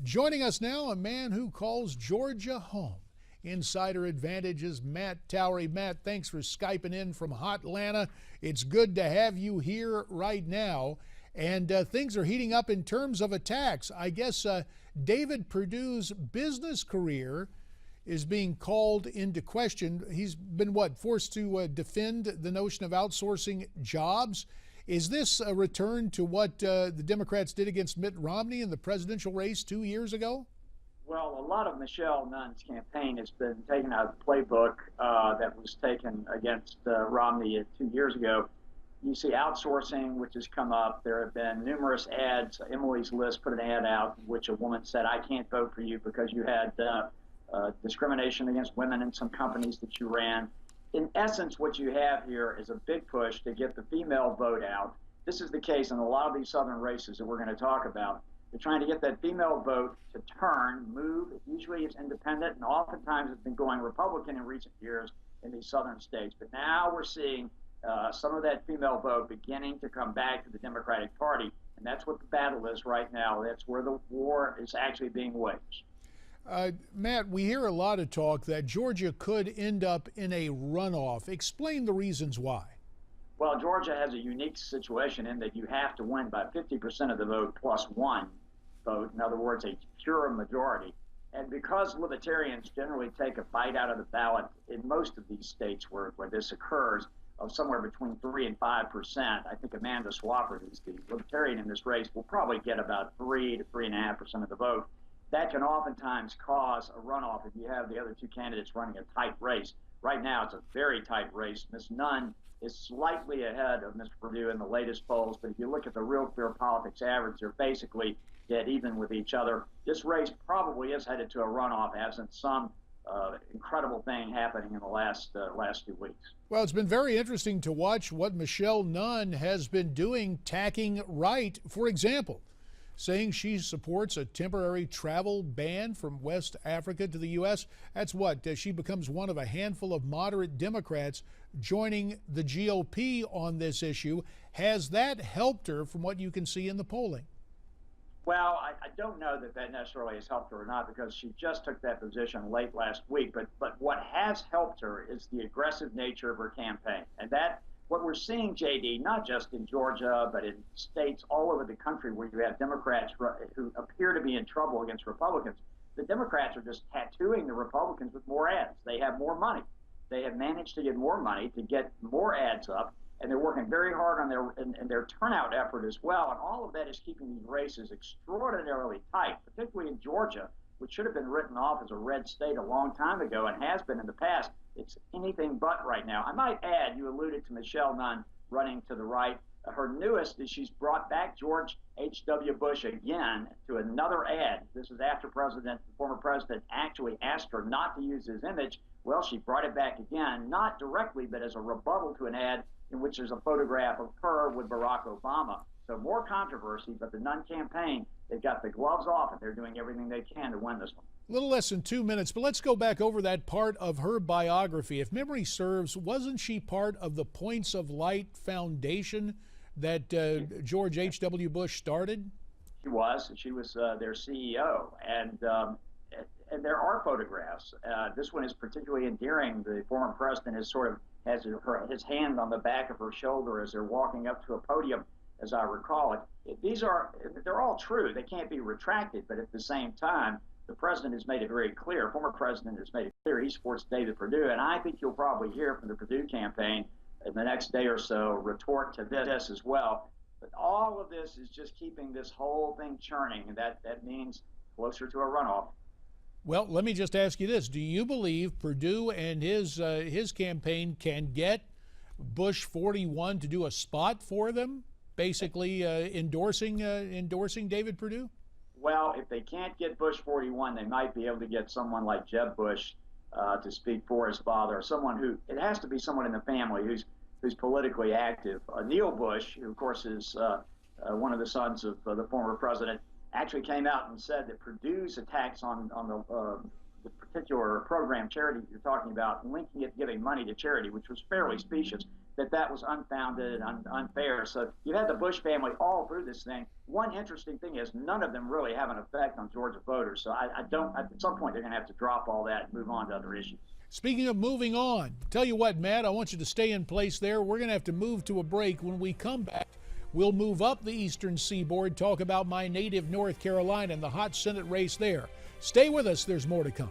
Joining us now, a man who calls Georgia home. Insider Advantage's Matt Towery. Matt, thanks for Skyping in from hot Atlanta. It's good to have you here right now. And things are heating up in terms of attacks. I guess David Perdue's business career is being called into question. He's been, forced to defend the notion of outsourcing jobs. Is this a return to what the Democrats did against Mitt Romney in the presidential race 2 years ago? Well, a lot of Michelle Nunn's campaign has been taken out of the playbook that was taken against Romney 2 years ago. You see outsourcing, which has come up. There have been numerous ads. Emily's List put an ad out in which a woman said, "I can't vote for you because you had discrimination against women in some companies that you ran." In essence, what you have here is a big push to get the female vote out. This is the case in a lot of these southern races that we're going to talk about. They're trying to get that female vote to move. Usually it's independent, and oftentimes it's been going Republican in recent years in these southern states. But now we're seeing some of that female vote beginning to come back to the Democratic Party, and that's what the battle is right now. That's where the war is actually being waged. Matt, we hear a lot of talk that Georgia could end up in a runoff. Explain the reasons why. Well, Georgia has a unique situation in that you have to win by 50% of the vote plus one vote. In other words, a pure majority. And because libertarians generally take a bite out of the ballot in most of these states where this occurs, of somewhere between 3 and 5%, I think Amanda Swafford, who's the libertarian in this race, will probably get about 3 to 3.5% of the vote. That can oftentimes cause a runoff if you have the other two candidates running a tight race. Right now, it's a very tight race. Ms. Nunn is slightly ahead of Mr. Perdue in the latest polls, but if you look at the Real Clear Politics average, they're basically dead even with each other. This race probably is headed to a runoff, absent some incredible thing happening in the last 2 weeks. Well, it's been very interesting to watch what Michelle Nunn has been doing, tacking right. For example, saying she supports a temporary travel ban from West Africa to the U.S. That's she becomes one of a handful of moderate Democrats joining the GOP on this issue. Has that helped her from what you can see in the polling? Well, I don't know that necessarily has helped her or not, because she just took that position late last week. But what has helped her is the aggressive nature of her campaign. And what we're seeing, JD, not just in Georgia, but in states all over the country where you have Democrats who appear to be in trouble against Republicans, the Democrats are just tattooing the Republicans with more ads. They have more money. They have managed to get more money to get more ads up, and they're working very hard on their turnout effort as well. And all of that is keeping these races extraordinarily tight, particularly in Georgia, which should have been written off as a red state a long time ago and has been in the past. It's anything but right now. I might add, you alluded to Michelle Nunn running to the right. Her newest is she's brought back George H.W. Bush again to another ad. This is after the former president actually asked her not to use his image. Well, she brought it back again, not directly, but as a rebuttal to an ad in which there's a photograph of her with Barack Obama. So more controversy, but the Nunn campaign, they've got the gloves off, and they're doing everything they can to win this one. A little less than 2 minutes, but let's go back over that part of her biography. If memory serves, wasn't she part of the Points of Light Foundation that George H.W. Bush started? She was. She was their CEO, and there are photographs. This one is particularly endearing. The former president has his hand on the back of her shoulder as they're walking up to a podium, as I recall it. They're all true. They can't be retracted, but at the same time, the president has made it very clear, former president has made it clear he supports David Perdue, and I think you'll probably hear from the Perdue campaign in the next day or so retort to this as well. But all of this is just keeping this whole thing churning, and that means closer to a runoff. Well, let me just ask you this. Do you believe Perdue and his campaign can get Bush 41 to do a spot for them, basically endorsing David Perdue? Well, if they can't get Bush 41, they might be able to get someone like Jeb Bush to speak for his father, someone it has to be someone in the family who's politically active. Neil Bush, who of course is one of the sons of the former president, actually came out and said that Perdue's attacks on the particular program charity you're talking about, linking it, giving money to charity, which was fairly specious, that was unfounded and unfair. So you had the Bush family all through this thing. One interesting thing is none of them really have an effect on Georgia voters. So at some point they're going to have to drop all that and move on to other issues. Speaking of moving on, tell you what, Matt, I want you to stay in place there. We're going to have to move to a break. When we come back, we'll move up the eastern seaboard, talk about my native North Carolina and the hot Senate race there. Stay with us. There's more to come.